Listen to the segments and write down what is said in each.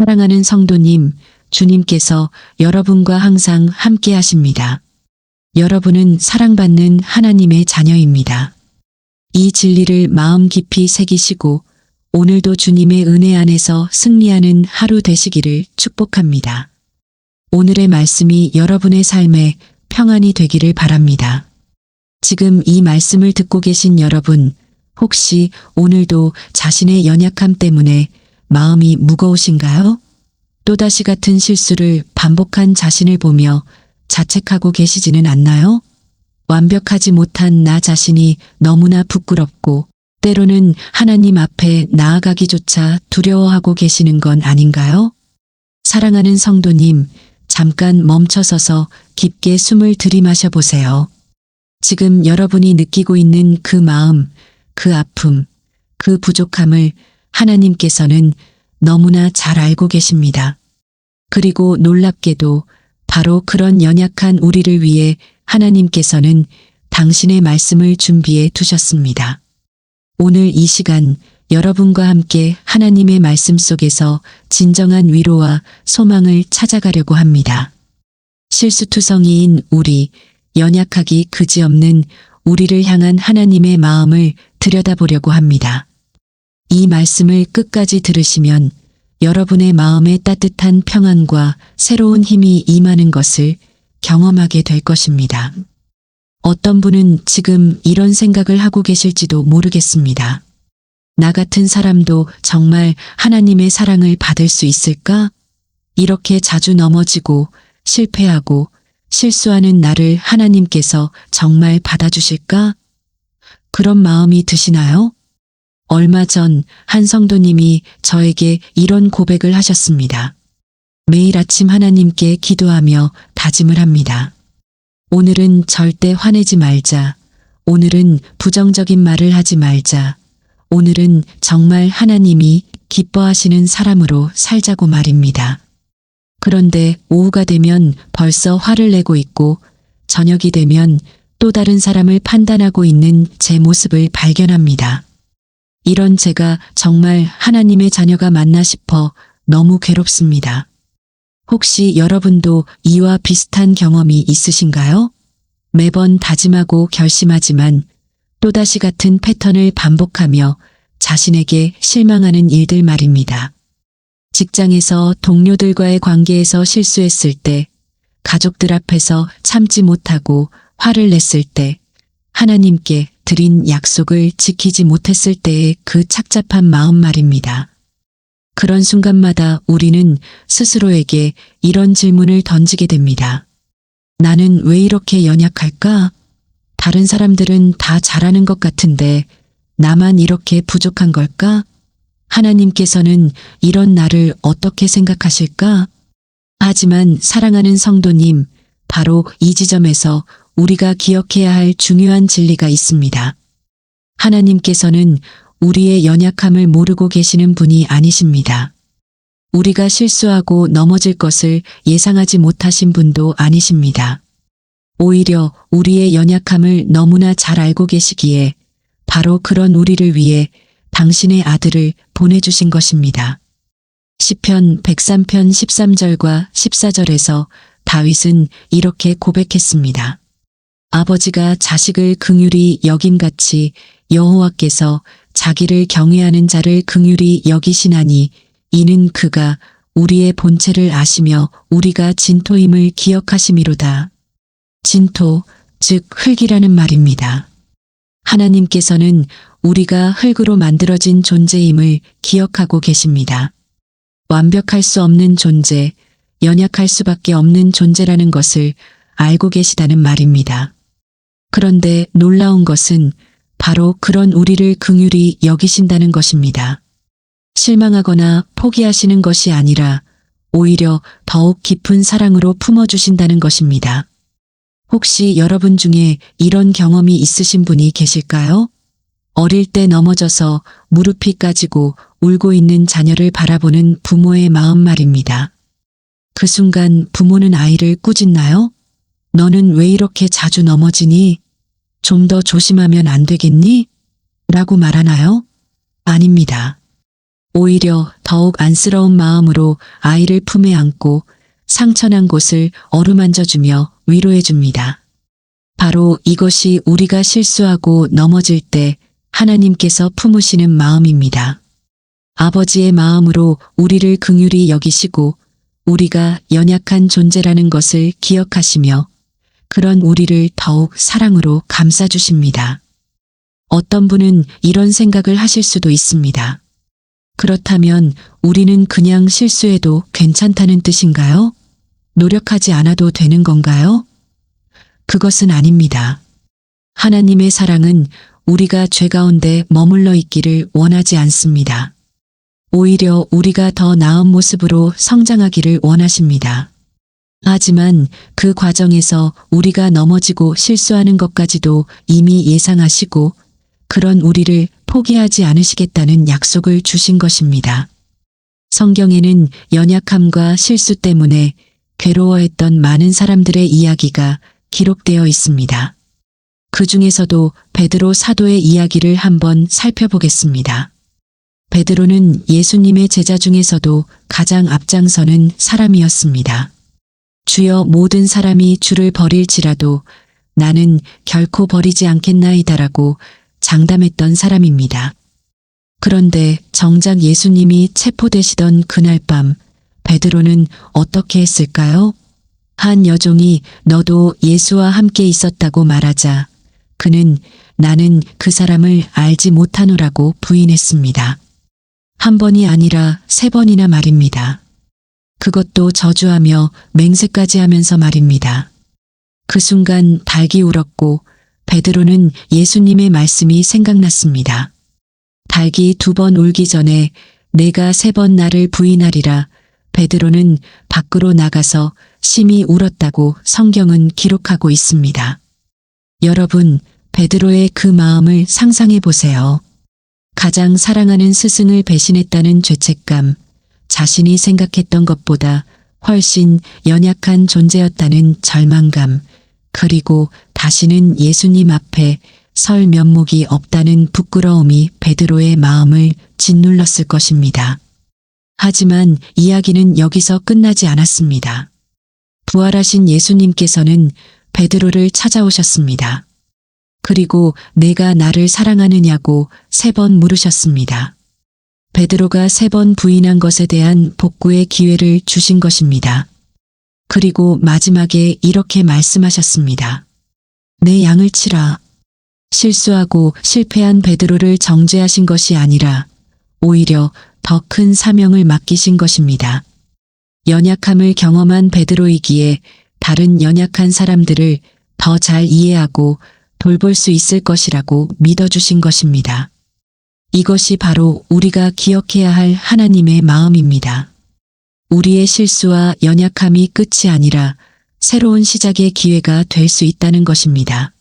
사랑하는 성도님, 주님께서 여러분과 항상 함께 하십니다. 여러분은 사랑받는 하나님의 자녀입니다. 이 진리를 마음 깊이 새기시고 오늘도 주님의 은혜 안에서 승리하는 하루 되시기를 축복합니다. 오늘의 말씀이 여러분의 삶에 평안이 되기를 바랍니다. 지금 이 말씀을 듣고 계신 여러분, 혹시 오늘도 자신의 연약함 때문에 마음이 무거우신가요? 또다시 같은 실수를 반복한 자신을 보며 자책하고 계시지는 않나요? 완벽하지 못한 나 자신이 너무나 부끄럽고 때로는 하나님 앞에 나아가기조차 두려워하고 계시는 건 아닌가요? 사랑하는 성도님, 잠깐 멈춰서서 깊게 숨을 들이마셔 보세요. 지금 여러분이 느끼고 있는 그 마음, 그 아픔, 그 부족함을 하나님께서는 너무나 잘 알고 계십니다. 그리고 놀랍게도 바로 그런 연약한 우리를 위해 하나님께서는 당신의 말씀을 준비해 두셨습니다. 오늘 이 시간 여러분과 함께 하나님의 말씀 속에서 진정한 위로와 소망을 찾아가려고 합니다. 실수투성이인 우리, 연약하기 그지없는 우리를 향한 하나님의 마음을 들여다보려고 합니다. 이 말씀을 끝까지 들으시면 여러분의 마음에 따뜻한 평안과 새로운 힘이 임하는 것을 경험하게 될 것입니다. 어떤 분은 지금 이런 생각을 하고 계실지도 모르겠습니다. 나 같은 사람도 정말 하나님의 사랑을 받을 수 있을까? 이렇게 자주 넘어지고 실패하고 실수하는 나를 하나님께서 정말 받아주실까? 그런 마음이 드시나요? 얼마 전 한 성도님이 저에게 이런 고백을 하셨습니다. 매일 아침 하나님께 기도하며 다짐을 합니다. 오늘은 절대 화내지 말자. 오늘은 부정적인 말을 하지 말자. 오늘은 정말 하나님이 기뻐하시는 사람으로 살자고 말입니다. 그런데 오후가 되면 벌써 화를 내고 있고 저녁이 되면 또 다른 사람을 판단하고 있는 제 모습을 발견합니다. 이런 제가 정말 하나님의 자녀가 맞나 싶어 너무 괴롭습니다. 혹시 여러분도 이와 비슷한 경험이 있으신가요? 매번 다짐하고 결심하지만 또다시 같은 패턴을 반복하며 자신에게 실망하는 일들 말입니다. 직장에서 동료들과의 관계에서 실수했을 때, 가족들 앞에서 참지 못하고 화를 냈을 때, 하나님께 드린 약속을 지키지 못했을 때의 그 착잡한 마음 말입니다. 그런 순간마다 우리는 스스로에게 이런 질문을 던지게 됩니다. 나는 왜 이렇게 연약할까? 다른 사람들은 다 잘하는 것 같은데 나만 이렇게 부족한 걸까? 하나님께서는 이런 나를 어떻게 생각하실까? 하지만 사랑하는 성도님, 바로 이 지점에서 우리가 기억해야 할 중요한 진리가 있습니다. 하나님께서는 우리의 연약함을 모르고 계시는 분이 아니십니다. 우리가 실수하고 넘어질 것을 예상하지 못하신 분도 아니십니다. 오히려 우리의 연약함을 너무나 잘 알고 계시기에 바로 그런 우리를 위해 당신의 아들을 보내주신 것입니다. 시편 103편 13절과 14절에서 다윗은 이렇게 고백했습니다. 아버지가 자식을 긍휼히 여김같이 여호와께서 자기를 경외하는 자를 긍휼히 여기시나니 이는 그가 우리의 본체를 아시며 우리가 진토임을 기억하심이로다. 진토, 즉 흙이라는 말입니다. 하나님께서는 우리가 흙으로 만들어진 존재임을 기억하고 계십니다. 완벽할 수 없는 존재, 연약할 수밖에 없는 존재라는 것을 알고 계시다는 말입니다. 그런데 놀라운 것은 바로 그런 우리를 긍휼히 여기신다는 것입니다. 실망하거나 포기하시는 것이 아니라 오히려 더욱 깊은 사랑으로 품어주신다는 것입니다. 혹시 여러분 중에 이런 경험이 있으신 분이 계실까요? 어릴 때 넘어져서 무릎이 까지고 울고 있는 자녀를 바라보는 부모의 마음 말입니다. 그 순간 부모는 아이를 꾸짖나요? 너는 왜 이렇게 자주 넘어지니? 좀 더 조심하면 안 되겠니? 라고 말하나요? 아닙니다. 오히려 더욱 안쓰러운 마음으로 아이를 품에 안고 상처난 곳을 어루만져주며 위로해줍니다. 바로 이것이 우리가 실수하고 넘어질 때 하나님께서 품으시는 마음입니다. 아버지의 마음으로 우리를 긍휼히 여기시고 우리가 연약한 존재라는 것을 기억하시며 그런 우리를 더욱 사랑으로 감싸주십니다. 어떤 분은 이런 생각을 하실 수도 있습니다. 그렇다면 우리는 그냥 실수해도 괜찮다는 뜻인가요? 노력하지 않아도 되는 건가요? 그것은 아닙니다. 하나님의 사랑은 우리가 죄 가운데 머물러 있기를 원하지 않습니다. 오히려 우리가 더 나은 모습으로 성장하기를 원하십니다. 하지만 그 과정에서 우리가 넘어지고 실수하는 것까지도 이미 예상하시고 그런 우리를 포기하지 않으시겠다는 약속을 주신 것입니다. 성경에는 연약함과 실수 때문에 괴로워했던 많은 사람들의 이야기가 기록되어 있습니다. 그 중에서도 베드로 사도의 이야기를 한번 살펴보겠습니다. 베드로는 예수님의 제자 중에서도 가장 앞장서는 사람이었습니다. 주여 모든 사람이 주를 버릴지라도 나는 결코 버리지 않겠나이다라고 장담했던 사람입니다. 그런데 정작 예수님이 체포되시던 그날 밤 베드로는 어떻게 했을까요? 한 여종이 너도 예수와 함께 있었다고 말하자 그는 나는 그 사람을 알지 못하노라고 부인했습니다. 한 번이 아니라 3번이나 말입니다. 그것도 저주하며 맹세까지 하면서 말입니다. 그 순간 닭이 울었고 베드로는 예수님의 말씀이 생각났습니다. 닭이 2번 울기 전에 내가 3번 나를 부인하리라 베드로는 밖으로 나가서 심히 울었다고 성경은 기록하고 있습니다. 여러분, 베드로의 그 마음을 상상해 보세요. 가장 사랑하는 스승을 배신했다는 죄책감, 자신이 생각했던 것보다 훨씬 연약한 존재였다는 절망감, 그리고 다시는 예수님 앞에 설 면목이 없다는 부끄러움이 베드로의 마음을 짓눌렀을 것입니다. 하지만 이야기는 여기서 끝나지 않았습니다. 부활하신 예수님께서는 베드로를 찾아오셨습니다. 그리고 내가 나를 사랑하느냐고 3번 물으셨습니다. 베드로가 3번 부인한 것에 대한 복구의 기회를 주신 것입니다. 그리고 마지막에 이렇게 말씀하셨습니다. 내 양을 치라. 실수하고 실패한 베드로를 정죄하신 것이 아니라 오히려 더 큰 사명을 맡기신 것입니다. 연약함을 경험한 베드로이기에 다른 연약한 사람들을 더 잘 이해하고 돌볼 수 있을 것이라고 믿어주신 것입니다. 이것이 바로 우리가 기억해야 할 하나님의 마음입니다. 우리의 실수와 연약함이 끝이 아니라 새로운 시작의 기회가 될 수 있다는 것입니다.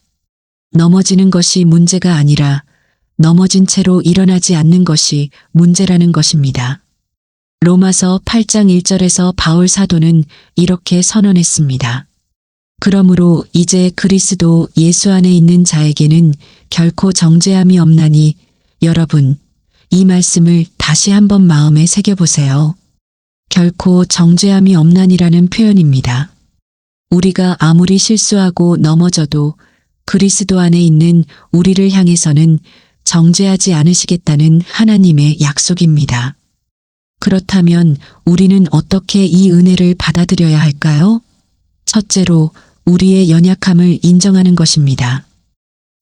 넘어지는 것이 문제가 아니라 넘어진 채로 일어나지 않는 것이 문제라는 것입니다. 로마서 8장 1절에서 바울 사도는 이렇게 선언했습니다. 그러므로 이제 그리스도 예수 안에 있는 자에게는 결코 정죄함이 없나니 여러분, 이 말씀을 다시 한번 마음에 새겨보세요. 결코 정죄함이 없나니라는 표현입니다. 우리가 아무리 실수하고 넘어져도 그리스도 안에 있는 우리를 향해서는 정죄하지 않으시겠다는 하나님의 약속입니다. 그렇다면 우리는 어떻게 이 은혜를 받아들여야 할까요? 첫째로 우리의 연약함을 인정하는 것입니다.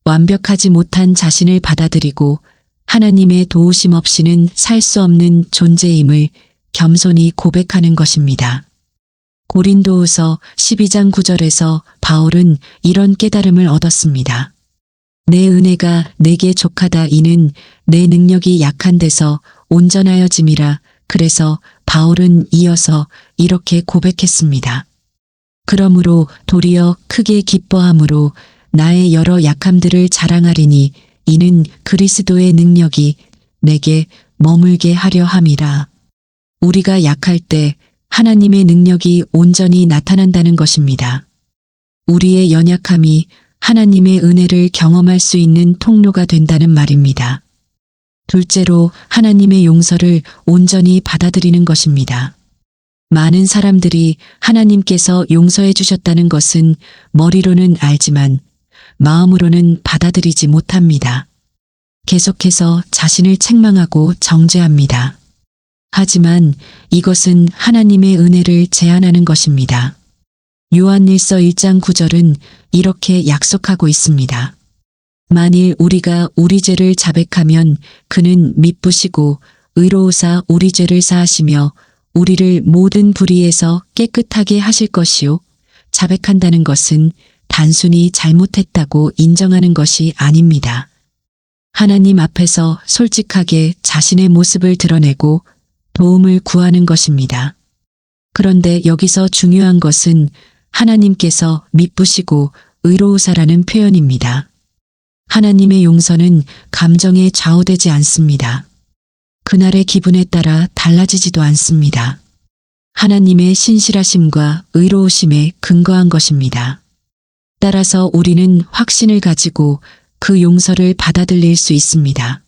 완벽하지 못한 자신을 받아들이고 하나님의 도우심 없이는 살 수 없는 존재임을 겸손히 고백하는 것입니다. 고린도후서 12장 9절에서 바울은 이런 깨달음을 얻었습니다. 내 은혜가 내게 족하다 이는 내 능력이 약한 데서 온전하여짐이라. 그래서 바울은 이어서 이렇게 고백했습니다. 그러므로 도리어 크게 기뻐함으로 나의 여러 약함들을 자랑하리니 이는 그리스도의 능력이 내게 머물게 하려 함이라. 우리가 약할 때 하나님의 능력이 온전히 나타난다는 것입니다. 우리의 연약함이 하나님의 은혜를 경험할 수 있는 통로가 된다는 말입니다. 둘째로 하나님의 용서를 온전히 받아들이는 것입니다. 많은 사람들이 하나님께서 용서해 주셨다는 것은 머리로는 알지만 마음으로는 받아들이지 못합니다. 계속해서 자신을 책망하고 정죄합니다. 하지만 이것은 하나님의 은혜를 제한하는 것입니다. 요한일서 1장 9절은 이렇게 약속하고 있습니다. 만일 우리가 우리 죄를 자백하면 그는 미쁘시고 의로우사 우리 죄를 사하시며 우리를 모든 불의에서 깨끗하게 하실 것이요. 자백한다는 것은 단순히 잘못했다고 인정하는 것이 아닙니다. 하나님 앞에서 솔직하게 자신의 모습을 드러내고 도움을 구하는 것입니다. 그런데 여기서 중요한 것은 하나님께서 미쁘시고 의로우사라는 표현입니다. 하나님의 용서는 감정에 좌우되지 않습니다. 그날의 기분에 따라 달라지지도 않습니다. 하나님의 신실하심과 의로우심에 근거한 것입니다. 따라서 우리는 확신을 가지고 그 용서를 받아들일 수 있습니다.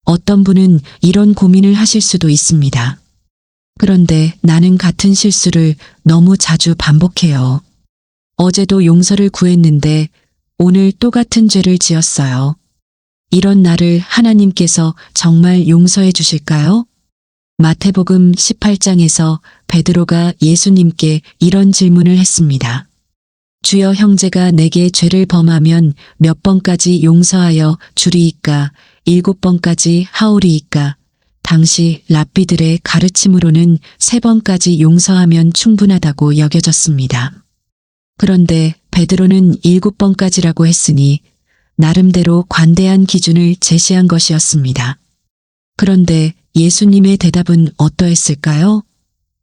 어떤 분은 이런 고민을 하실 수도 있습니다. 그런데 나는 같은 실수를 너무 자주 반복해요. 어제도 용서를 구했는데 오늘 또 같은 죄를 지었어요. 이런 나를 하나님께서 정말 용서해 주실까요? 마태복음 18장에서 베드로가 예수님께 이런 질문을 했습니다. 주여, 형제가 내게 죄를 범하면 몇 번까지 용서하여 주리이까? 7번까지 하오리이까? 당시 랍비들의 가르침으로는 3번까지 용서하면 충분하다고 여겨졌습니다. 그런데 베드로는 7번까지라고 했으니 나름대로 관대한 기준을 제시한 것이었습니다. 그런데 예수님의 대답은 어떠했을까요?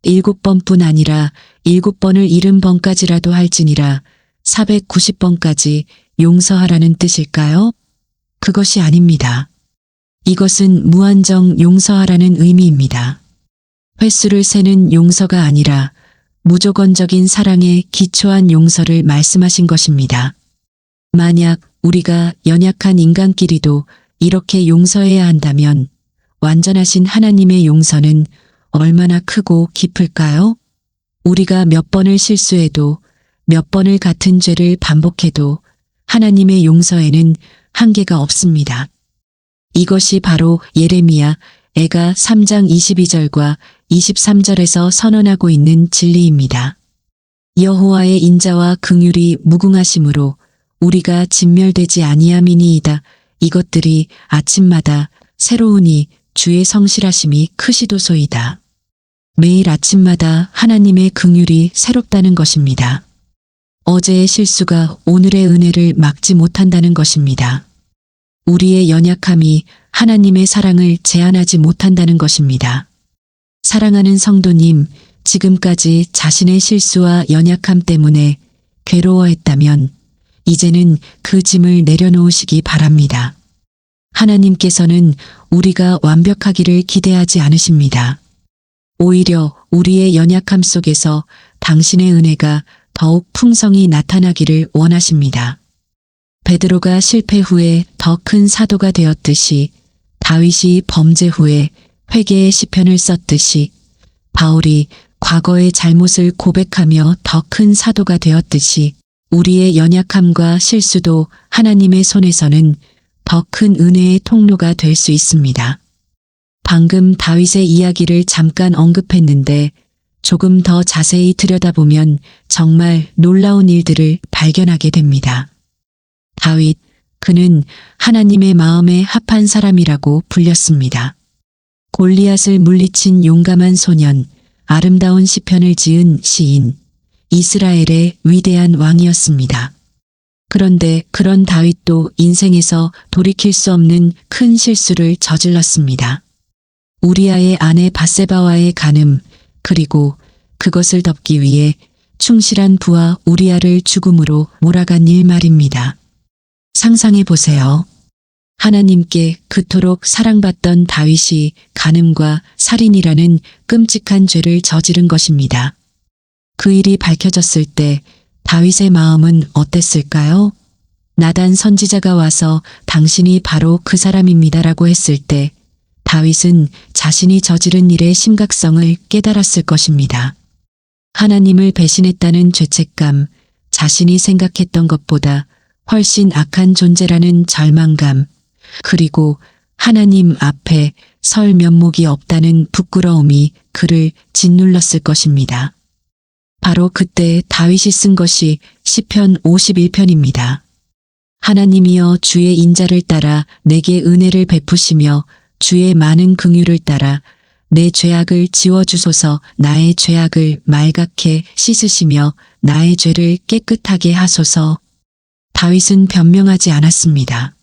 7번뿐 아니라 7번을 70번까지라도 할지니라 490번까지 용서하라는 뜻일까요? 그것이 아닙니다. 이것은 무한정 용서하라는 의미입니다. 횟수를 세는 용서가 아니라 무조건적인 사랑에 기초한 용서를 말씀하신 것입니다. 만약 우리가 연약한 인간끼리도 이렇게 용서해야 한다면 완전하신 하나님의 용서는 얼마나 크고 깊을까요? 우리가 몇 번을 실수해도 몇 번을 같은 죄를 반복해도 하나님의 용서에는 한계가 없습니다. 이것이 바로 예레미야 애가 3장 22절과 23절에서 선언하고 있는 진리입니다. 여호와의 인자와 긍휼이 무궁하심으로 우리가 진멸되지 아니함이니이다. 이것들이 아침마다 새로우니 주의 성실하심이 크시도소이다. 매일 아침마다 하나님의 긍휼이 새롭다는 것입니다. 어제의 실수가 오늘의 은혜를 막지 못한다는 것입니다. 우리의 연약함이 하나님의 사랑을 제한하지 못한다는 것입니다. 사랑하는 성도님, 지금까지 자신의 실수와 연약함 때문에 괴로워했다면 이제는 그 짐을 내려놓으시기 바랍니다. 하나님께서는 우리가 완벽하기를 기대하지 않으십니다. 오히려 우리의 연약함 속에서 당신의 은혜가 더욱 풍성히 나타나기를 원하십니다. 베드로가 실패 후에 더 큰 사도가 되었듯이, 다윗이 범죄 후에 회개의 시편을 썼듯이, 바울이 과거의 잘못을 고백하며 더 큰 사도가 되었듯이 우리의 연약함과 실수도 하나님의 손에서는 더 큰 은혜의 통로가 될 수 있습니다. 방금 다윗의 이야기를 잠깐 언급했는데 조금 더 자세히 들여다보면 정말 놀라운 일들을 발견하게 됩니다. 다윗, 그는 하나님의 마음에 합한 사람이라고 불렸습니다. 골리앗을 물리친 용감한 소년, 아름다운 시편을 지은 시인, 이스라엘의 위대한 왕이었습니다. 그런데 그런 다윗도 인생에서 돌이킬 수 없는 큰 실수를 저질렀습니다. 우리아의 아내 밧세바와의 간음, 그리고 그것을 덮기 위해 충실한 부하 우리아를 죽음으로 몰아간 일 말입니다. 상상해 보세요. 하나님께 그토록 사랑받던 다윗이 간음과 살인이라는 끔찍한 죄를 저지른 것입니다. 그 일이 밝혀졌을 때 다윗의 마음은 어땠을까요? 나단 선지자가 와서 당신이 바로 그 사람입니다라고 했을 때 다윗은 자신이 저지른 일의 심각성을 깨달았을 것입니다. 하나님을 배신했다는 죄책감, 자신이 생각했던 것보다 훨씬 악한 존재라는 절망감, 그리고 하나님 앞에 설 면목이 없다는 부끄러움이 그를 짓눌렀을 것입니다. 바로 그때 다윗이 쓴 것이 시편 51편입니다. 하나님이여 주의 인자를 따라 내게 은혜를 베푸시며 주의 많은 긍휼을 따라 내 죄악을 지워주소서. 나의 죄악을 말갛게 씻으시며 나의 죄를 깨끗하게 하소서. 다윗은 변명하지 않았습니다.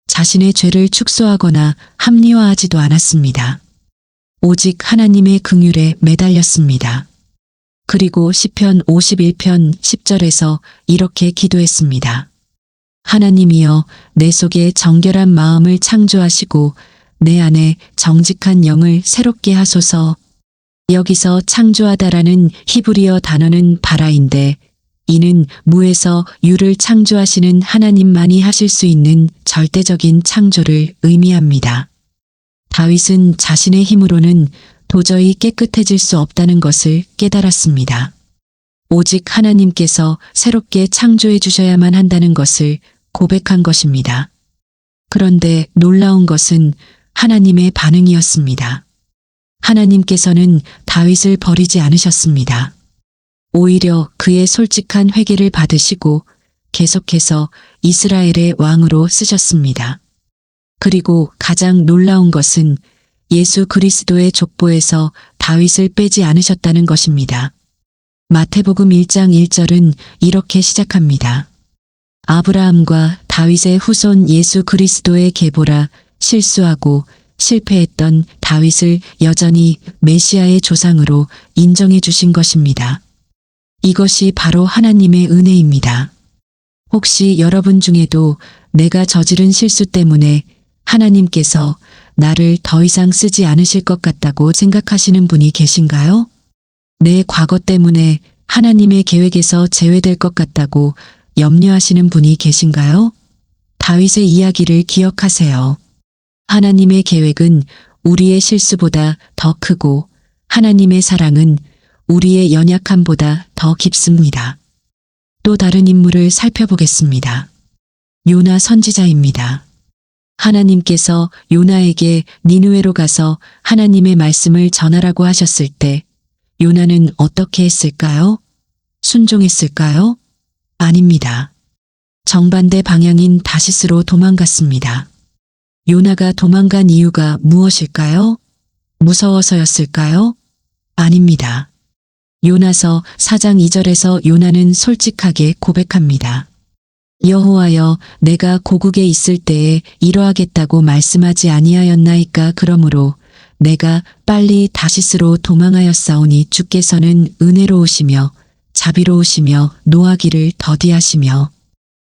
자신의 죄를 축소하거나 합리화하지도 않았습니다. 오직 하나님의 긍휼에 매달렸습니다. 그리고 시편 51편 10절에서 이렇게 기도했습니다. 하나님이여 내 속에 정결한 마음을 창조하시고 내 안에 정직한 영을 새롭게 하소서. 여기서 창조하다라는 히브리어 단어는 바라인데 이는 무에서 유를 창조하시는 하나님만이 하실 수 있는 절대적인 창조를 의미합니다. 다윗은 자신의 힘으로는 도저히 깨끗해질 수 없다는 것을 깨달았습니다. 오직 하나님께서 새롭게 창조해 주셔야만 한다는 것을 고백한 것입니다. 그런데 놀라운 것은 하나님의 반응이었습니다. 하나님께서는 다윗을 버리지 않으셨습니다. 오히려 그의 솔직한 회개를 받으시고 계속해서 이스라엘의 왕으로 쓰셨습니다. 그리고 가장 놀라운 것은 예수 그리스도의 족보에서 다윗을 빼지 않으셨다는 것입니다. 마태복음 1장 1절은 이렇게 시작합니다. 아브라함과 다윗의 후손 예수 그리스도의 계보라. 실수하고 실패했던 다윗을 여전히 메시아의 조상으로 인정해 주신 것입니다. 이것이 바로 하나님의 은혜입니다. 혹시 여러분 중에도 내가 저지른 실수 때문에 하나님께서 나를 더 이상 쓰지 않으실 것 같다고 생각하시는 분이 계신가요? 내 과거 때문에 하나님의 계획에서 제외될 것 같다고 염려하시는 분이 계신가요? 다윗의 이야기를 기억하세요. 하나님의 계획은 우리의 실수보다 더 크고 하나님의 사랑은 우리의 연약함보다 더 깊습니다. 또 다른 인물을 살펴보겠습니다. 요나 선지자입니다. 하나님께서 요나에게 니느웨로 가서 하나님의 말씀을 전하라고 하셨을 때 요나는 어떻게 했을까요? 순종했을까요? 아닙니다. 정반대 방향인 다시스로 도망갔습니다. 요나가 도망간 이유가 무엇일까요? 무서워서였을까요? 아닙니다. 요나서 4장 2절에서 요나는 솔직하게 고백합니다. 여호와여 내가 고국에 있을 때에 이러하겠다고 말씀하지 아니하였나이까. 그러므로 내가 빨리 다시스로 도망하였사오니 주께서는 은혜로우시며 자비로우시며 노하기를 더디하시며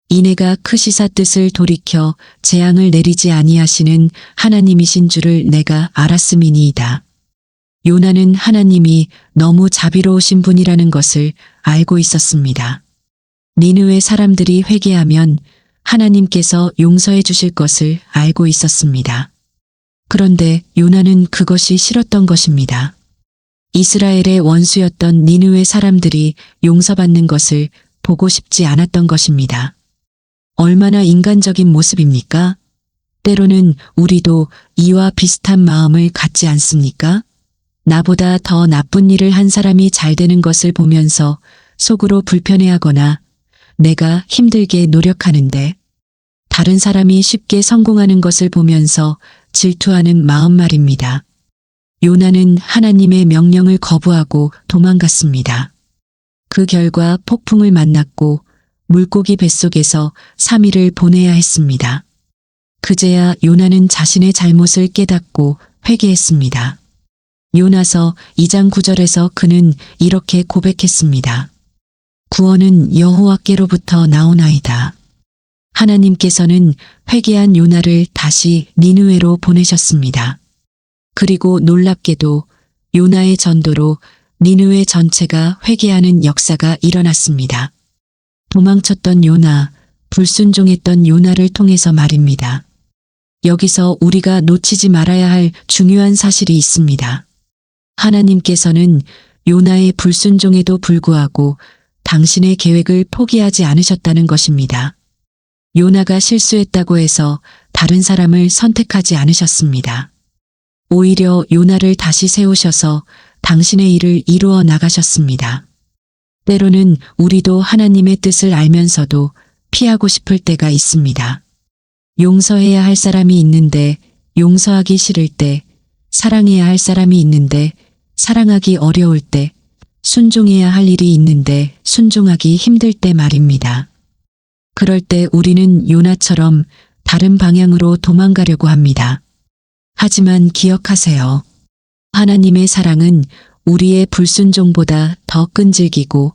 이내가 크시사 뜻을 돌이켜 재앙을 내리지 아니하시는 하나님이신 줄을 내가 알았음이니이다. 요나는 하나님이 너무 자비로우신 분이라는 것을 알고 있었습니다. 니느웨 사람들이 회개하면 하나님께서 용서해 주실 것을 알고 있었습니다. 그런데 요나는 그것이 싫었던 것입니다. 이스라엘의 원수였던 니느웨 사람들이 용서받는 것을 보고 싶지 않았던 것입니다. 얼마나 인간적인 모습입니까? 때로는 우리도 이와 비슷한 마음을 갖지 않습니까? 나보다 더 나쁜 일을 한 사람이 잘 되는 것을 보면서 속으로 불편해하거나 내가 힘들게 노력하는데 다른 사람이 쉽게 성공하는 것을 보면서 질투하는 마음 말입니다. 요나는 하나님의 명령을 거부하고 도망갔습니다. 그 결과 폭풍을 만났고 물고기 뱃속에서 3일을 보내야 했습니다. 그제야 요나는 자신의 잘못을 깨닫고 회개했습니다. 요나서 2장 9절에서 그는 이렇게 고백했습니다. 구원은 여호와께로부터 나오나이다. 하나님께서는 회개한 요나를 다시 니느웨로 보내셨습니다. 그리고 놀랍게도 요나의 전도로 니느웨 전체가 회개하는 역사가 일어났습니다. 도망쳤던 요나, 불순종했던 요나를 통해서 말입니다. 여기서 우리가 놓치지 말아야 할 중요한 사실이 있습니다. 하나님께서는 요나의 불순종에도 불구하고 당신의 계획을 포기하지 않으셨다는 것입니다. 요나가 실수했다고 해서 다른 사람을 선택하지 않으셨습니다. 오히려 요나를 다시 세우셔서 당신의 일을 이루어 나가셨습니다. 때로는 우리도 하나님의 뜻을 알면서도 피하고 싶을 때가 있습니다. 용서해야 할 사람이 있는데 용서하기 싫을 때, 사랑해야 할 사람이 있는데 사랑하기 어려울 때, 순종해야 할 일이 있는데 순종하기 힘들 때 말입니다. 그럴 때 우리는 요나처럼 다른 방향으로 도망가려고 합니다. 하지만 기억하세요. 하나님의 사랑은 우리의 불순종보다 더 끈질기고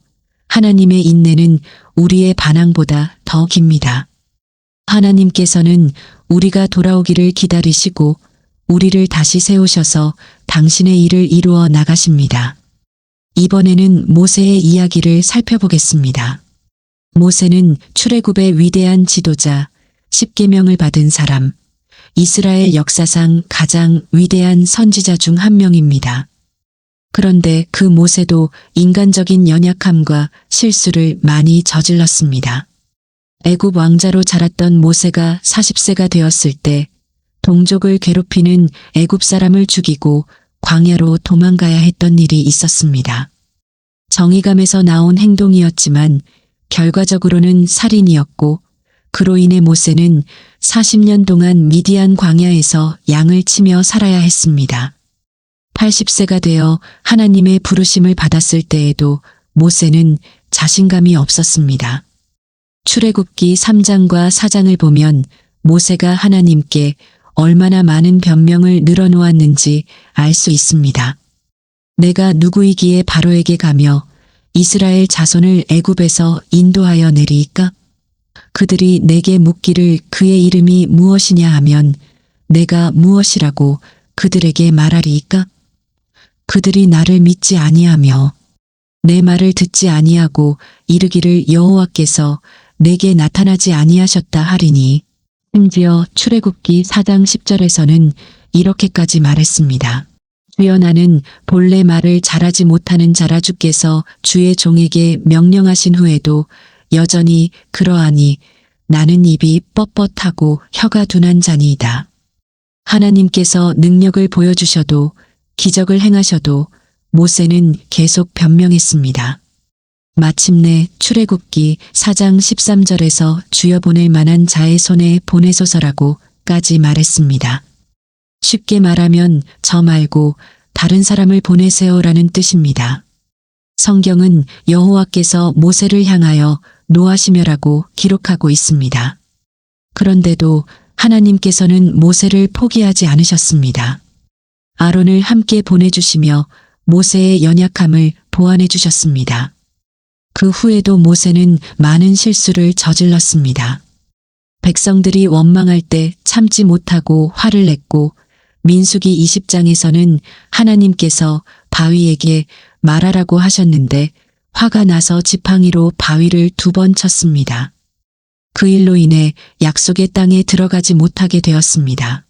하나님의 인내는 우리의 반항보다 더 깁니다. 하나님께서는 우리가 돌아오기를 기다리시고 우리를 다시 세우셔서 당신의 일을 이루어 나가십니다. 이번에는 모세의 이야기를 살펴보겠습니다. 모세는 출애굽의 위대한 지도자, 십계명을 받은 사람, 이스라엘 역사상 가장 위대한 선지자 중 한 명입니다. 그런데 그 모세도 인간적인 연약함과 실수를 많이 저질렀습니다. 애굽 왕자로 자랐던 모세가 40세가 되었을 때 동족을 괴롭히는 애굽 사람을 죽이고 광야로 도망가야 했던 일이 있었습니다. 정의감에서 나온 행동이었지만 결과적으로는 살인이었고 그로 인해 모세는 40년 동안 미디안 광야에서 양을 치며 살아야 했습니다. 80세가 되어 하나님의 부르심을 받았을 때에도 모세는 자신감이 없었습니다. 출애굽기 3장과 4장을 보면 모세가 하나님께 얼마나 많은 변명을 늘어놓았는지 알 수 있습니다. 내가 누구이기에 바로에게 가며 이스라엘 자손을 애굽에서 인도하여 내리이까? 그들이 내게 묻기를 그의 이름이 무엇이냐 하면 내가 무엇이라고 그들에게 말하리이까? 그들이 나를 믿지 아니하며 내 말을 듣지 아니하고 이르기를 여호와께서 내게 나타나지 아니하셨다 하리니. 심지어 출애굽기 4장 10절에서는 이렇게까지 말했습니다. 주여 나는 본래 말을 잘하지 못하는 자라 주께서 주의 종에게 명령하신 후에도 여전히 그러하니 나는 입이 뻣뻣하고 혀가 둔한 자니이다. 하나님께서 능력을 보여주셔도 기적을 행하셔도 모세는 계속 변명했습니다. 마침내 출애굽기 4장 13절에서 주여 보낼 만한 자의 손에 보내소서라고까지 말했습니다. 쉽게 말하면 저 말고 다른 사람을 보내세요라는 뜻입니다. 성경은 여호와께서 모세를 향하여 노하시며라고 기록하고 있습니다. 그런데도 하나님께서는 모세를 포기하지 않으셨습니다. 아론을 함께 보내주시며 모세의 연약함을 보완해 주셨습니다. 그 후에도 모세는 많은 실수를 저질렀습니다. 백성들이 원망할 때 참지 못하고 화를 냈고 민수기 20장에서는 하나님께서 바위에게 말하라고 하셨는데 화가 나서 지팡이로 바위를 2번 쳤습니다. 그 일로 인해 약속의 땅에 들어가지 못하게 되었습니다.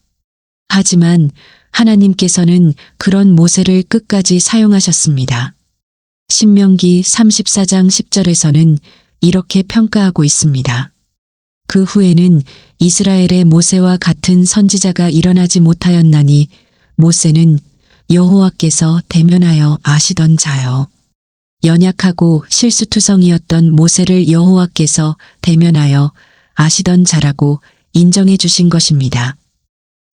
하지만 하나님께서는 그런 모세를 끝까지 사용하셨습니다. 신명기 34장 10절에서는 이렇게 평가하고 있습니다. 그 후에는 이스라엘의 모세와 같은 선지자가 일어나지 못하였나니 모세는 여호와께서 대면하여 아시던 자요. 연약하고 실수투성이었던 모세를 여호와께서 대면하여 아시던 자라고 인정해 주신 것입니다.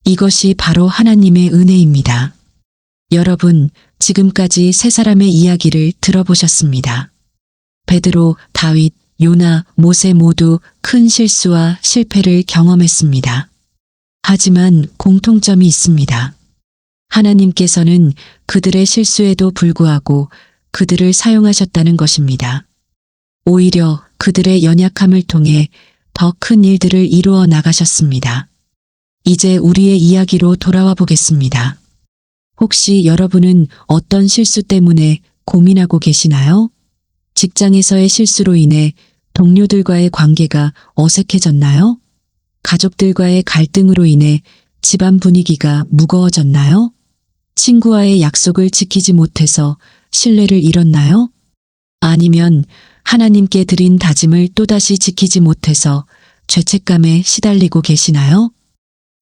이것이 바로 하나님의 은혜입니다. 여러분, 지금까지 세 사람의 이야기를 들어보셨습니다. 베드로, 다윗, 요나, 모세 모두 큰 실수와 실패를 경험했습니다. 하지만 공통점이 있습니다. 하나님께서는 그들의 실수에도 불구하고 그들을 사용하셨다는 것입니다. 오히려 그들의 연약함을 통해 더 큰 일들을 이루어 나가셨습니다. 이제 우리의 이야기로 돌아와 보겠습니다. 혹시 여러분은 어떤 실수 때문에 고민하고 계시나요? 직장에서의 실수로 인해 동료들과의 관계가 어색해졌나요? 가족들과의 갈등으로 인해 집안 분위기가 무거워졌나요? 친구와의 약속을 지키지 못해서 신뢰를 잃었나요? 아니면 하나님께 드린 다짐을 또다시 지키지 못해서 죄책감에 시달리고 계시나요?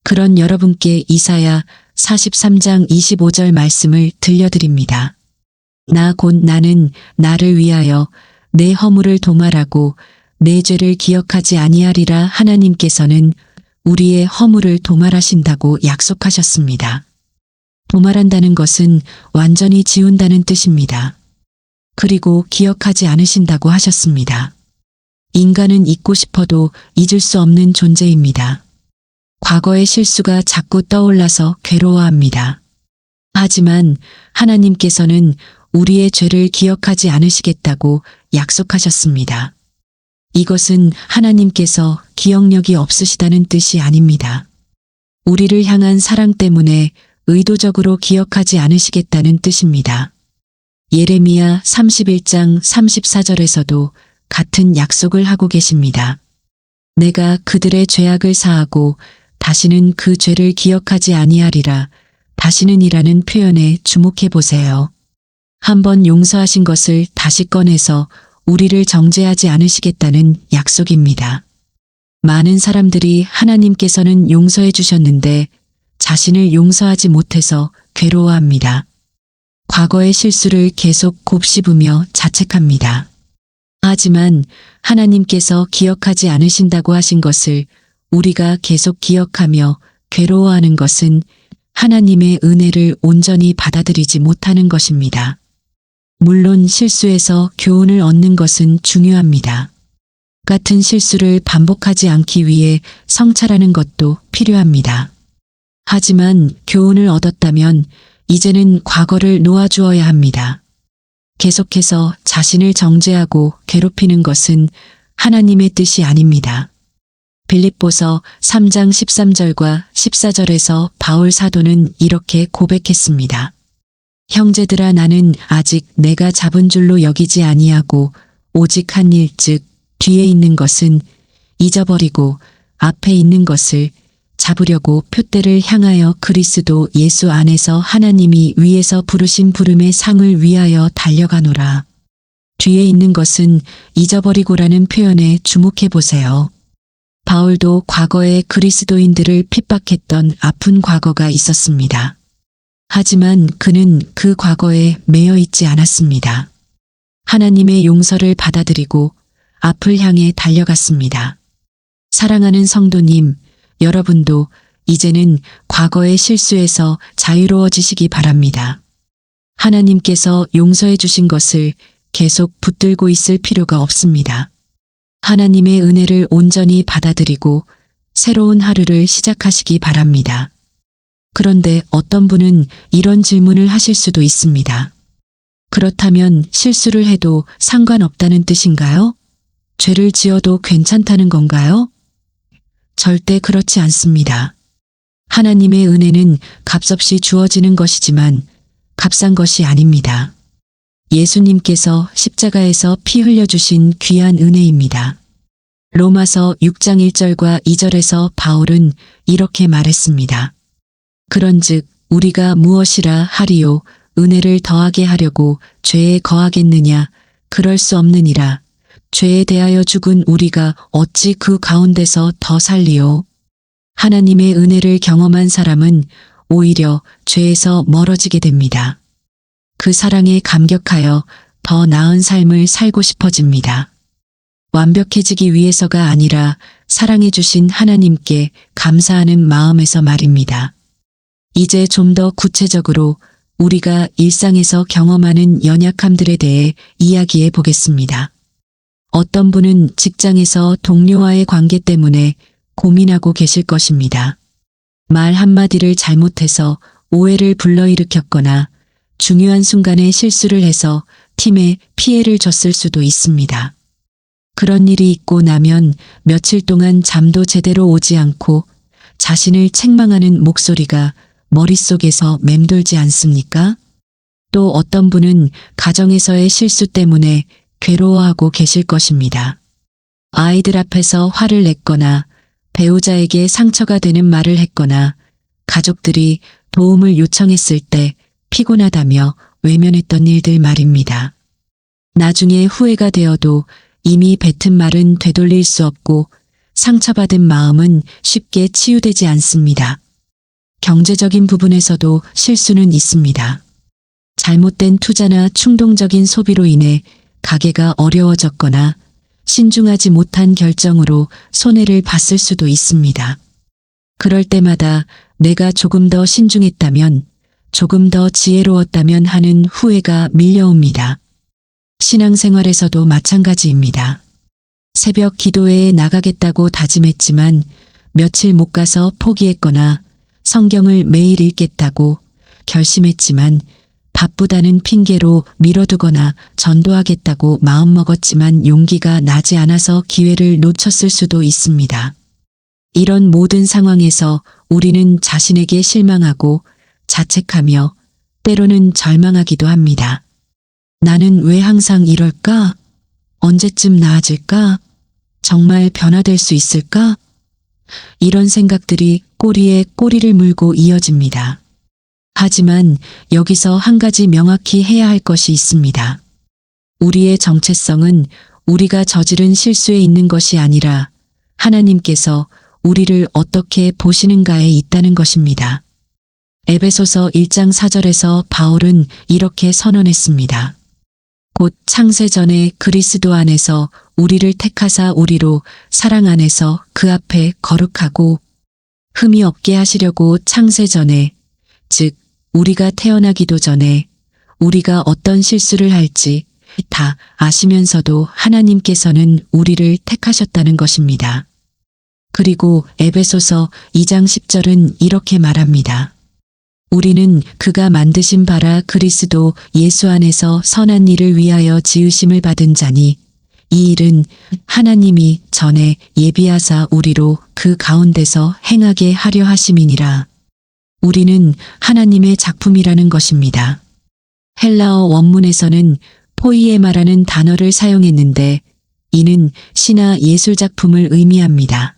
그런 여러분께 이사야 43장 25절 말씀을 들려드립니다. 나 곧 나는 나를 위하여 내 허물을 도말하고 내 죄를 기억하지 아니하리라. 하나님께서는 우리의 허물을 도말하신다고 약속하셨습니다. 도말한다는 것은 완전히 지운다는 뜻입니다. 그리고 기억하지 않으신다고 하셨습니다. 인간은 잊고 싶어도 잊을 수 없는 존재입니다. 과거의 실수가 자꾸 떠올라서 괴로워합니다. 하지만 하나님께서는 우리의 죄를 기억하지 않으시겠다고 약속하셨습니다. 이것은 하나님께서 기억력이 없으시다는 뜻이 아닙니다. 우리를 향한 사랑 때문에 의도적으로 기억하지 않으시겠다는 뜻입니다. 예레미야 31장 34절에서도 같은 약속을 하고 계십니다. 내가 그들의 죄악을 사하고 다시는 그 죄를 기억하지 아니하리라. 다시는이라는 표현에 주목해 보세요. 한번 용서하신 것을 다시 꺼내서 우리를 정죄하지 않으시겠다는 약속입니다. 많은 사람들이 하나님께서는 용서해 주셨는데 자신을 용서하지 못해서 괴로워합니다. 과거의 실수를 계속 곱씹으며 자책합니다. 하지만 하나님께서 기억하지 않으신다고 하신 것을 우리가 계속 기억하며 괴로워하는 것은 하나님의 은혜를 온전히 받아들이지 못하는 것입니다. 물론 실수에서 교훈을 얻는 것은 중요합니다. 같은 실수를 반복하지 않기 위해 성찰하는 것도 필요합니다. 하지만 교훈을 얻었다면 이제는 과거를 놓아주어야 합니다. 계속해서 자신을 정죄하고 괴롭히는 것은 하나님의 뜻이 아닙니다. 빌립보서 3장 13절과 14절에서 바울 사도는 이렇게 고백했습니다. 형제들아 나는 아직 내가 잡은 줄로 여기지 아니하고 오직 한 일 즉 뒤에 있는 것은 잊어버리고 앞에 있는 것을 잡으려고 표대를 향하여 그리스도 예수 안에서 하나님이 위에서 부르신 부름의 상을 위하여 달려가노라. 뒤에 있는 것은 잊어버리고라는 표현에 주목해 보세요. 바울도 과거에 그리스도인들을 핍박했던 아픈 과거가 있었습니다. 하지만 그는 그 과거에 매여 있지 않았습니다. 하나님의 용서를 받아들이고 앞을 향해 달려갔습니다. 사랑하는 성도님, 여러분도 이제는 과거의 실수에서 자유로워지시기 바랍니다. 하나님께서 용서해 주신 것을 계속 붙들고 있을 필요가 없습니다. 하나님의 은혜를 온전히 받아들이고 새로운 하루를 시작하시기 바랍니다. 그런데 어떤 분은 이런 질문을 하실 수도 있습니다. 그렇다면 실수를 해도 상관없다는 뜻인가요? 죄를 지어도 괜찮다는 건가요? 절대 그렇지 않습니다. 하나님의 은혜는 값없이 주어지는 것이지만 값싼 것이 아닙니다. 예수님께서 십자가에서 피 흘려주신 귀한 은혜입니다. 로마서 6장 1절과 2절에서 바울은 이렇게 말했습니다. 그런즉 우리가 무엇이라 하리요 은혜를 더하게 하려고 죄에 거하겠느냐 그럴 수 없느니라. 죄에 대하여 죽은 우리가 어찌 그 가운데서 더 살리요. 하나님의 은혜를 경험한 사람은 오히려 죄에서 멀어지게 됩니다. 그 사랑에 감격하여 더 나은 삶을 살고 싶어집니다. 완벽해지기 위해서가 아니라 사랑해 주신 하나님께 감사하는 마음에서 말입니다. 이제 좀 더 구체적으로 우리가 일상에서 경험하는 연약함들에 대해 이야기해 보겠습니다. 어떤 분은 직장에서 동료와의 관계 때문에 고민하고 계실 것입니다. 말 한마디를 잘못해서 오해를 불러일으켰거나 중요한 순간에 실수를 해서 팀에 피해를 줬을 수도 있습니다. 그런 일이 있고 나면 며칠 동안 잠도 제대로 오지 않고 자신을 책망하는 목소리가 머릿속에서 맴돌지 않습니까? 또 어떤 분은 가정에서의 실수 때문에 괴로워하고 계실 것입니다. 아이들 앞에서 화를 냈거나 배우자에게 상처가 되는 말을 했거나 가족들이 도움을 요청했을 때 피곤하다며 외면했던 일들 말입니다. 나중에 후회가 되어도 이미 뱉은 말은 되돌릴 수 없고 상처받은 마음은 쉽게 치유되지 않습니다. 경제적인 부분에서도 실수는 있습니다. 잘못된 투자나 충동적인 소비로 인해 가게가 어려워졌거나 신중하지 못한 결정으로 손해를 봤을 수도 있습니다. 그럴 때마다 내가 조금 더 신중했다면, 조금 더 지혜로웠다면 하는 후회가 밀려옵니다. 신앙생활에서도 마찬가지입니다. 새벽 기도회에 나가겠다고 다짐했지만 며칠 못 가서 포기했거나 성경을 매일 읽겠다고 결심했지만 바쁘다는 핑계로 미뤄두거나 전도하겠다고 마음먹었지만 용기가 나지 않아서 기회를 놓쳤을 수도 있습니다. 이런 모든 상황에서 우리는 자신에게 실망하고 자책하며 때로는 절망하기도 합니다. 나는 왜 항상 이럴까? 언제쯤 나아질까? 정말 변화될 수 있을까? 이런 생각들이 꼬리에 꼬리를 물고 이어집니다. 하지만 여기서 한 가지 명확히 해야 할 것이 있습니다. 우리의 정체성은 우리가 저지른 실수에 있는 것이 아니라 하나님께서 우리를 어떻게 보시는가에 있다는 것입니다. 에베소서 1장 4절에서 바울은 이렇게 선언했습니다. 곧 창세전에 그리스도 안에서 우리를 택하사 우리로 사랑 안에서 그 앞에 거룩하고 흠이 없게 하시려고 창세전에, 즉 우리가 태어나기도 전에 우리가 어떤 실수를 할지 다 아시면서도 하나님께서는 우리를 택하셨다는 것입니다. 그리고 에베소서 2장 10절은 이렇게 말합니다. 우리는 그가 만드신 바라 그리스도 예수 안에서 선한 일을 위하여 지으심을 받은 자니 이 일은 하나님이 전에 예비하사 우리로 그 가운데서 행하게 하려 하심이니라. 우리는 하나님의 작품이라는 것입니다. 헬라어 원문에서는 포이에마라는 단어를 사용했는데 이는 신화 예술작품을 의미합니다.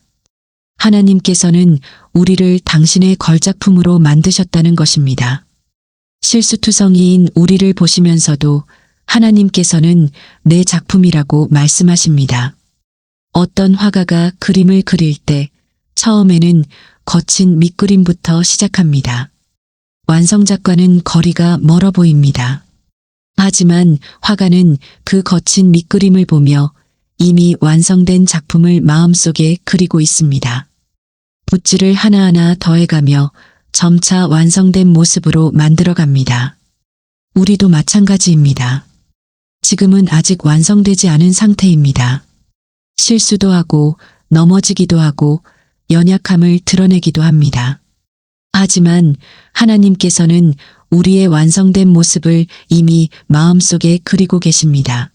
하나님께서는 우리를 당신의 걸작품으로 만드셨다는 것입니다. 실수투성이인 우리를 보시면서도 하나님께서는 내 작품이라고 말씀하십니다. 어떤 화가가 그림을 그릴 때 처음에는 거친 밑그림부터 시작합니다. 완성작과는 거리가 멀어 보입니다. 하지만 화가는 그 거친 밑그림을 보며 이미 완성된 작품을 마음속에 그리고 있습니다. 붓질을 하나하나 더해가며 점차 완성된 모습으로 만들어갑니다. 우리도 마찬가지입니다. 지금은 아직 완성되지 않은 상태입니다. 실수도 하고 넘어지기도 하고 연약함을 드러내기도 합니다. 하지만 하나님께서는 우리의 완성된 모습을 이미 마음속에 그리고 계십니다.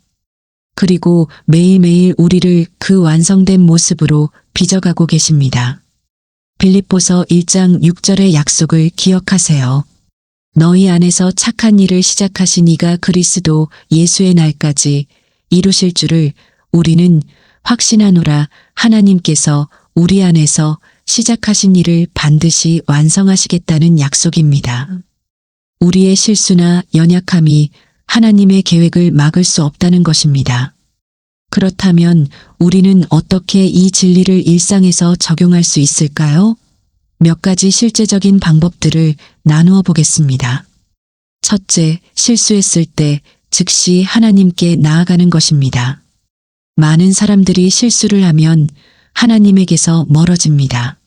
그리고 매일매일 우리를 그 완성된 모습으로 빚어가고 계십니다. 빌립보서 1장 6절의 약속을 기억하세요. 너희 안에서 착한 일을 시작하신 이가 그리스도 예수의 날까지 이루실 줄을 우리는 확신하노라. 하나님께서 우리 안에서 시작하신 일을 반드시 완성하시겠다는 약속입니다. 우리의 실수나 연약함이 하나님의 계획을 막을 수 없다는 것입니다. 그렇다면 우리는 어떻게 이 진리를 일상에서 적용할 수 있을까요? 몇 가지 실제적인 방법들을 나누어 보겠습니다. 첫째, 실수했을 때 즉시 하나님께 나아가는 것입니다. 많은 사람들이 실수를 하면 하나님에게서 멀어집니다.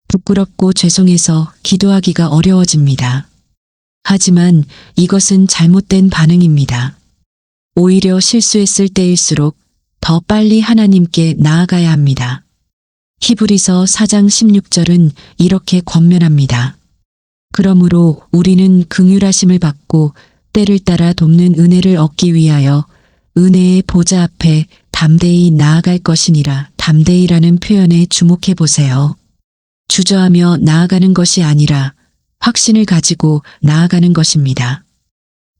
부끄럽고 죄송해서 기도하기가 어려워집니다. 하지만 이것은 잘못된 반응입니다. 오히려 실수했을 때일수록 더 빨리 하나님께 나아가야 합니다. 히브리서 4장 16절은 이렇게 권면합니다. 그러므로 우리는 긍휼하심을 받고 때를 따라 돕는 은혜를 얻기 위하여 은혜의 보좌 앞에 담대히 나아갈 것이니라. 담대히라는 표현에 주목해 보세요. 주저하며 나아가는 것이 아니라 확신을 가지고 나아가는 것입니다.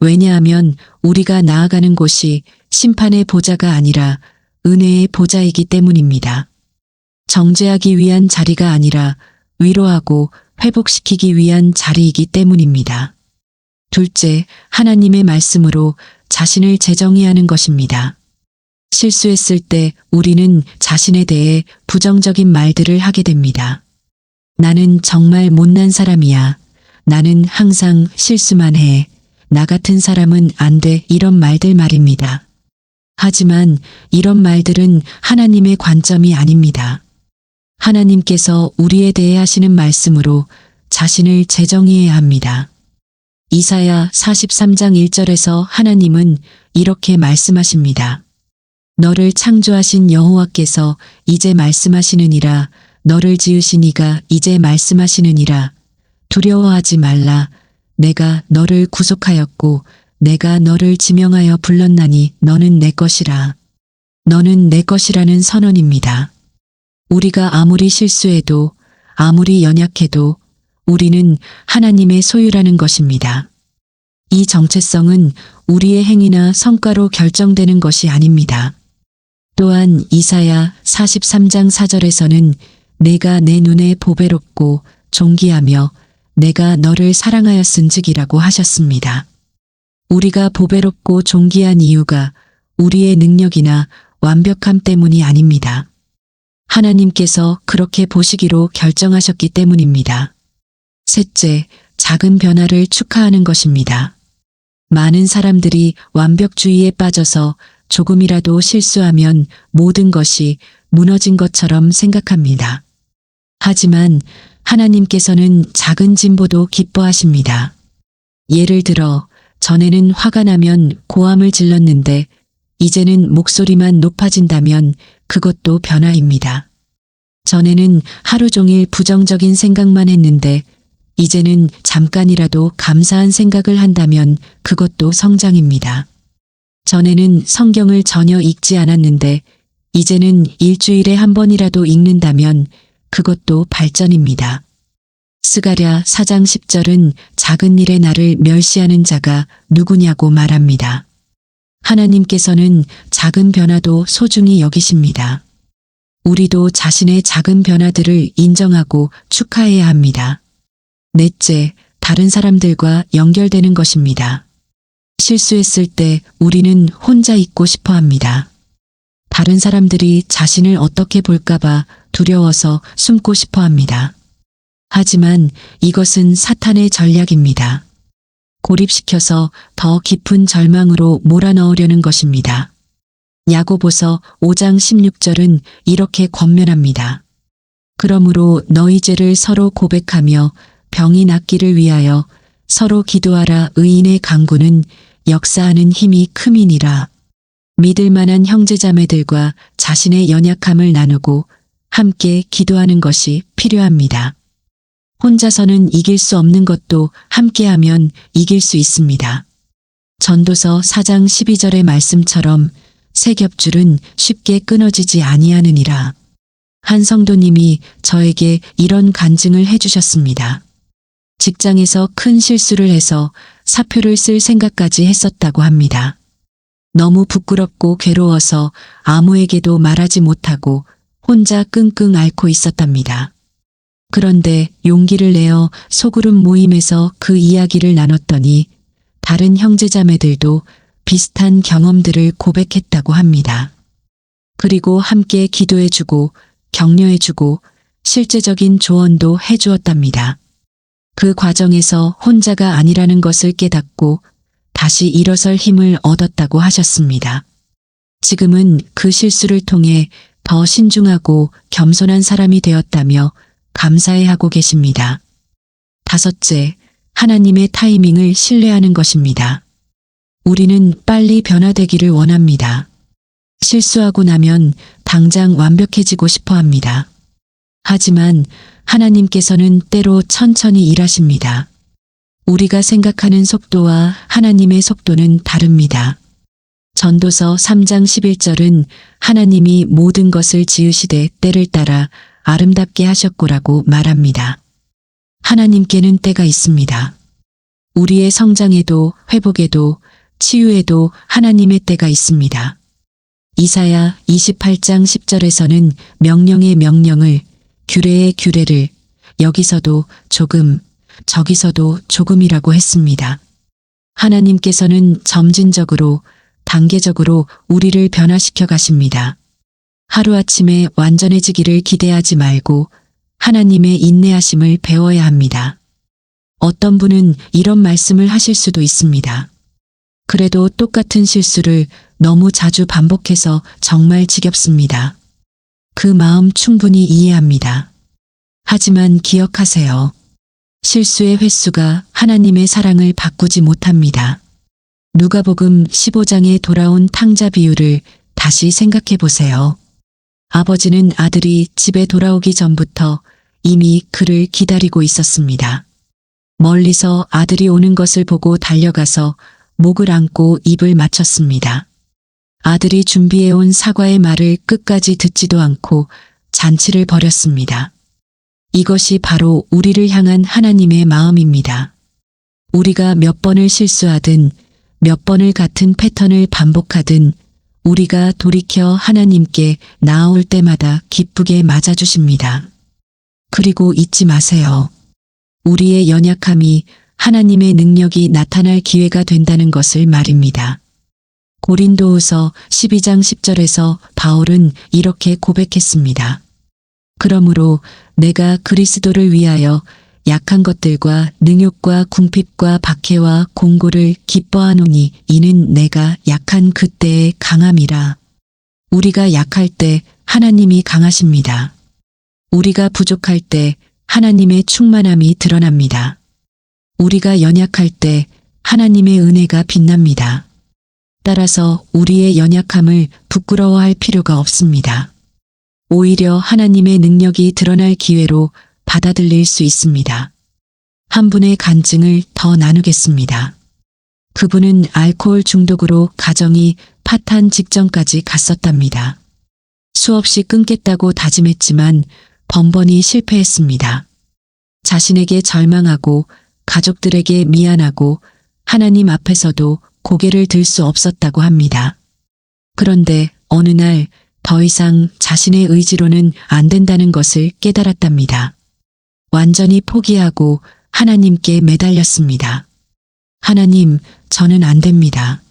왜냐하면 우리가 나아가는 곳이 심판의 보좌가 아니라 은혜의 보좌이기 때문입니다. 정죄하기 위한 자리가 아니라 위로하고 회복시키기 위한 자리이기 때문입니다. 둘째, 하나님의 말씀으로 자신을 재정의하는 것입니다. 실수했을 때 우리는 자신에 대해 부정적인 말들을 하게 됩니다. 나는 정말 못난 사람이야. 나는 항상 실수만 해. 나 같은 사람은 안 돼. 이런 말들 말입니다. 하지만 이런 말들은 하나님의 관점이 아닙니다. 하나님께서 우리에 대해 하시는 말씀으로 자신을 재정의해야 합니다. 이사야 43장 1절에서 하나님은 이렇게 말씀하십니다. 너를 창조하신 여호와께서 이제 말씀하시느니라. 너를 지으신 이가 이제 말씀하시느니라. 두려워하지 말라. 내가 너를 구속하였고 내가 너를 지명하여 불렀나니 너는 내 것이라. 너는 내 것이라는 선언입니다. 우리가 아무리 실수해도 아무리 연약해도 우리는 하나님의 소유라는 것입니다. 이 정체성은 우리의 행위나 성과로 결정되는 것이 아닙니다. 또한 이사야 43장 4절에서는 내가 내 눈에 보배롭고 존귀하며 내가 너를 사랑하였은즉이라고 하셨습니다. 우리가 보배롭고 존귀한 이유가 우리의 능력이나 완벽함 때문이 아닙니다. 하나님께서 그렇게 보시기로 결정하셨기 때문입니다. 셋째, 작은 변화를 축하하는 것입니다. 많은 사람들이 완벽주의에 빠져서 조금이라도 실수하면 모든 것이 무너진 것처럼 생각합니다. 하지만 하나님께서는 작은 진보도 기뻐하십니다. 예를 들어 전에는 화가 나면 고함을 질렀는데 이제는 목소리만 높아진다면 그것도 변화입니다. 전에는 하루 종일 부정적인 생각만 했는데 이제는 잠깐이라도 감사한 생각을 한다면 그것도 성장입니다. 전에는 성경을 전혀 읽지 않았는데 이제는 일주일에 한 번이라도 읽는다면 그것도 발전입니다. 스가랴 4장 10절은 작은 일에 나를 멸시하는 자가 누구냐고 말합니다. 하나님께서는 작은 변화도 소중히 여기십니다. 우리도 자신의 작은 변화들을 인정하고 축하해야 합니다. 넷째, 다른 사람들과 연결되는 것입니다. 실수했을 때 우리는 혼자 있고 싶어 합니다. 다른 사람들이 자신을 어떻게 볼까봐 두려워서 숨고 싶어 합니다. 하지만 이것은 사탄의 전략입니다. 고립시켜서 더 깊은 절망으로 몰아넣으려는 것입니다. 야고보서 5장 16절은 이렇게 권면합니다. 그러므로 너희 죄를 서로 고백하며 병이 낫기를 위하여 서로 기도하라. 의인의 간구는 역사하는 힘이 큼이니라. 믿을 만한 형제자매들과 자신의 연약함을 나누고 함께 기도하는 것이 필요합니다. 혼자서는 이길 수 없는 것도 함께하면 이길 수 있습니다. 전도서 4장 12절의 말씀처럼 새 겹줄은 쉽게 끊어지지 아니하느니라. 한 성도님이 저에게 이런 간증을 해주셨습니다. 직장에서 큰 실수를 해서 사표를 쓸 생각까지 했었다고 합니다. 너무 부끄럽고 괴로워서 아무에게도 말하지 못하고 혼자 끙끙 앓고 있었답니다. 그런데 용기를 내어 소그룹 모임에서 그 이야기를 나눴더니 다른 형제자매들도 비슷한 경험들을 고백했다고 합니다. 그리고 함께 기도해주고 격려해주고 실제적인 조언도 해주었답니다. 그 과정에서 혼자가 아니라는 것을 깨닫고 다시 일어설 힘을 얻었다고 하셨습니다. 지금은 그 실수를 통해 더 신중하고 겸손한 사람이 되었다며 감사해하고 계십니다. 다섯째, 하나님의 타이밍을 신뢰하는 것입니다. 우리는 빨리 변화되기를 원합니다. 실수하고 나면 당장 완벽해지고 싶어 합니다. 하지만 하나님께서는 때로 천천히 일하십니다. 우리가 생각하는 속도와 하나님의 속도는 다릅니다. 전도서 3장 11절은 하나님이 모든 것을 지으시되 때를 따라 아름답게 하셨고라고 말합니다. 하나님께는 때가 있습니다. 우리의 성장에도 회복에도 치유에도 하나님의 때가 있습니다. 이사야 28장 10절에서는 명령의 명령을, 규례의 규례를, 여기서도 조금, 저기서도 조금이라고 했습니다. 하나님께서는 점진적으로, 단계적으로 우리를 변화시켜 가십니다. 하루아침에 완전해지기를 기대하지 말고 하나님의 인내하심을 배워야 합니다. 어떤 분은 이런 말씀을 하실 수도 있습니다. 그래도 똑같은 실수를 너무 자주 반복해서 정말 지겹습니다. 그 마음 충분히 이해합니다. 하지만 기억하세요. 실수의 횟수가 하나님의 사랑을 바꾸지 못합니다. 누가복음 15장에 돌아온 탕자 비유를 다시 생각해 보세요. 아버지는 아들이 집에 돌아오기 전부터 이미 그를 기다리고 있었습니다. 멀리서 아들이 오는 것을 보고 달려가서 목을 안고 입을 맞췄습니다. 아들이 준비해온 사과의 말을 끝까지 듣지도 않고 잔치를 벌였습니다. 이것이 바로 우리를 향한 하나님의 마음입니다. 우리가 몇 번을 실수하든 몇 번을 같은 패턴을 반복하든 우리가 돌이켜 하나님께 나아올 때마다 기쁘게 맞아주십니다. 그리고 잊지 마세요. 우리의 연약함이 하나님의 능력이 나타날 기회가 된다는 것을 말입니다. 고린도후서 12장 10절에서 바울은 이렇게 고백했습니다. 그러므로 내가 그리스도를 위하여 약한 것들과 능욕과 궁핍과 박해와 공고를 기뻐하노니 이는 내가 약한 그때의 강함이라. 우리가 약할 때 하나님이 강하십니다. 우리가 부족할 때 하나님의 충만함이 드러납니다. 우리가 연약할 때 하나님의 은혜가 빛납니다. 따라서 우리의 연약함을 부끄러워할 필요가 없습니다. 오히려 하나님의 능력이 드러날 기회로 받아들일 수 있습니다. 한 분의 간증을 더 나누겠습니다. 그분은 알코올 중독으로 가정이 파탄 직전까지 갔었답니다. 수없이 끊겠다고 다짐했지만 번번이 실패했습니다. 자신에게 절망하고 가족들에게 미안하고 하나님 앞에서도 고개를 들 수 없었다고 합니다. 그런데 어느 날 더 이상 자신의 의지로는 안 된다는 것을 깨달았답니다. 완전히 포기하고 하나님께 매달렸습니다. 하나님, 저는 안 됩니다.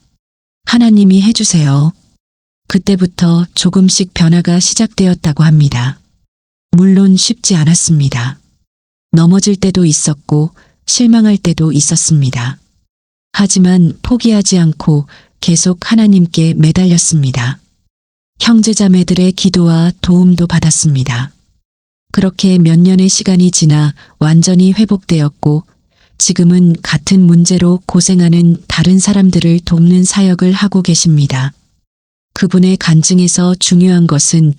하나님이 해주세요. 그때부터 조금씩 변화가 시작되었다고 합니다. 물론 쉽지 않았습니다. 넘어질 때도 있었고 실망할 때도 있었습니다. 하지만 포기하지 않고 계속 하나님께 매달렸습니다. 형제자매들의 기도와 도움도 받았습니다. 그렇게 몇 년의 시간이 지나 완전히 회복되었고 지금은 같은 문제로 고생하는 다른 사람들을 돕는 사역을 하고 계십니다. 그분의 간증에서 중요한 것은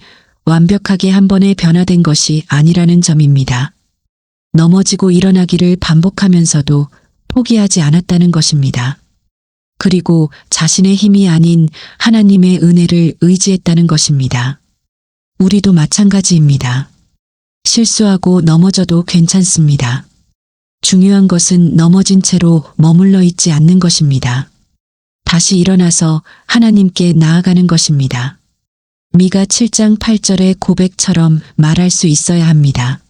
완벽하게 한 번에 변화된 것이 아니라는 점입니다. 넘어지고 일어나기를 반복하면서도 포기하지 않았다는 것입니다. 그리고 자신의 힘이 아닌 하나님의 은혜를 의지했다는 것입니다. 우리도 마찬가지입니다. 실수하고 넘어져도 괜찮습니다. 중요한 것은 넘어진 채로 머물러 있지 않는 것입니다. 다시 일어나서 하나님께 나아가는 것입니다. 미가 7장 8절의 고백처럼 말할 수 있어야 합니다.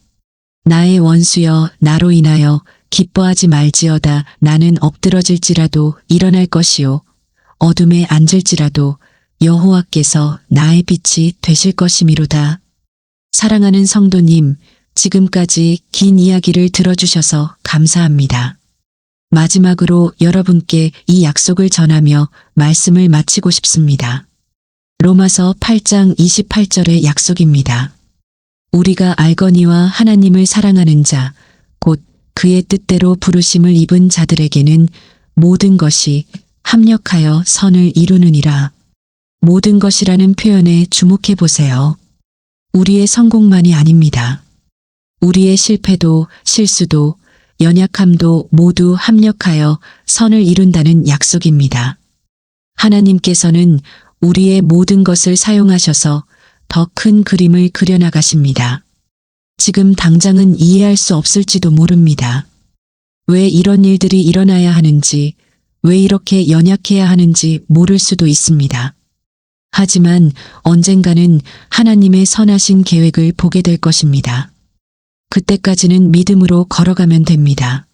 나의 원수여 나로 인하여 기뻐하지 말지어다. 나는 엎드러질지라도 일어날 것이요 어둠에 앉을지라도 여호와께서 나의 빛이 되실 것이미로다. 사랑하는 성도님, 지금까지 긴 이야기를 들어주셔서 감사합니다. 마지막으로 여러분께 이 약속을 전하며 말씀을 마치고 싶습니다. 로마서 8장 28절의 약속입니다. 우리가 알거니와 하나님을 사랑하는 자, 곧 그의 뜻대로 부르심을 입은 자들에게는 모든 것이 합력하여 선을 이루느니라. 모든 것이라는 표현에 주목해 보세요. 우리의 성공만이 아닙니다. 우리의 실패도 실수도 연약함도 모두 합력하여 선을 이룬다는 약속입니다. 하나님께서는 우리의 모든 것을 사용하셔서 더 큰 그림을 그려나가십니다. 지금 당장은 이해할 수 없을지도 모릅니다. 왜 이런 일들이 일어나야 하는지, 왜 이렇게 연약해야 하는지 모를 수도 있습니다. 하지만 언젠가는 하나님의 선하신 계획을 보게 될 것입니다. 그때까지는 믿음으로 걸어가면 됩니다.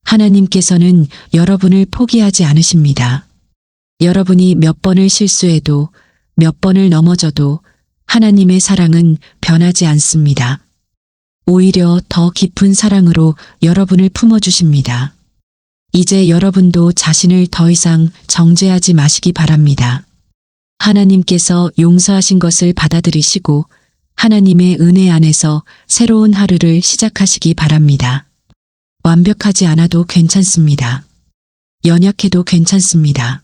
하나님께서는 여러분을 포기하지 않으십니다. 여러분이 몇 번을 실수해도, 몇 번을 넘어져도 하나님의 사랑은 변하지 않습니다. 오히려 더 깊은 사랑으로 여러분을 품어주십니다. 이제 여러분도 자신을 더 이상 정죄하지 마시기 바랍니다. 하나님께서 용서하신 것을 받아들이시고 하나님의 은혜 안에서 새로운 하루를 시작하시기 바랍니다. 완벽하지 않아도 괜찮습니다. 연약해도 괜찮습니다.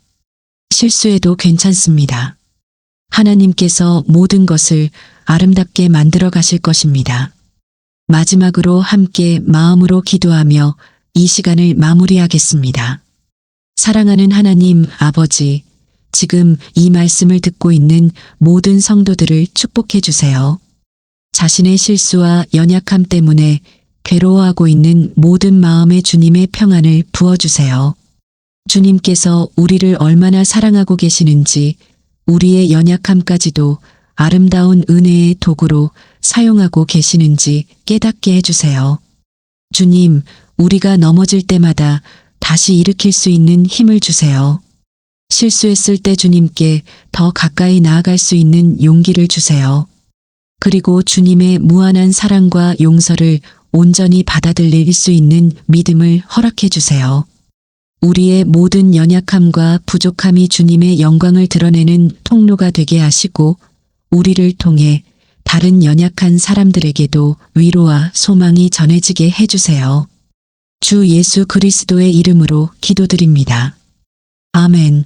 실수해도 괜찮습니다. 하나님께서 모든 것을 아름답게 만들어 가실 것입니다. 마지막으로 함께 마음으로 기도하며 이 시간을 마무리하겠습니다. 사랑하는 하나님 아버지, 지금 이 말씀을 듣고 있는 모든 성도들을 축복해 주세요. 자신의 실수와 연약함 때문에 괴로워하고 있는 모든 마음에 주님의 평안을 부어주세요. 주님께서 우리를 얼마나 사랑하고 계시는지 우리의 연약함까지도 아름다운 은혜의 도구로 사용하고 계시는지 깨닫게 해주세요. 주님, 우리가 넘어질 때마다 다시 일으킬 수 있는 힘을 주세요. 실수했을 때 주님께 더 가까이 나아갈 수 있는 용기를 주세요. 그리고 주님의 무한한 사랑과 용서를 온전히 받아들일 수 있는 믿음을 허락해 주세요. 우리의 모든 연약함과 부족함이 주님의 영광을 드러내는 통로가 되게 하시고 우리를 통해 다른 연약한 사람들에게도 위로와 소망이 전해지게 해주세요. 주 예수 그리스도의 이름으로 기도드립니다. 아멘.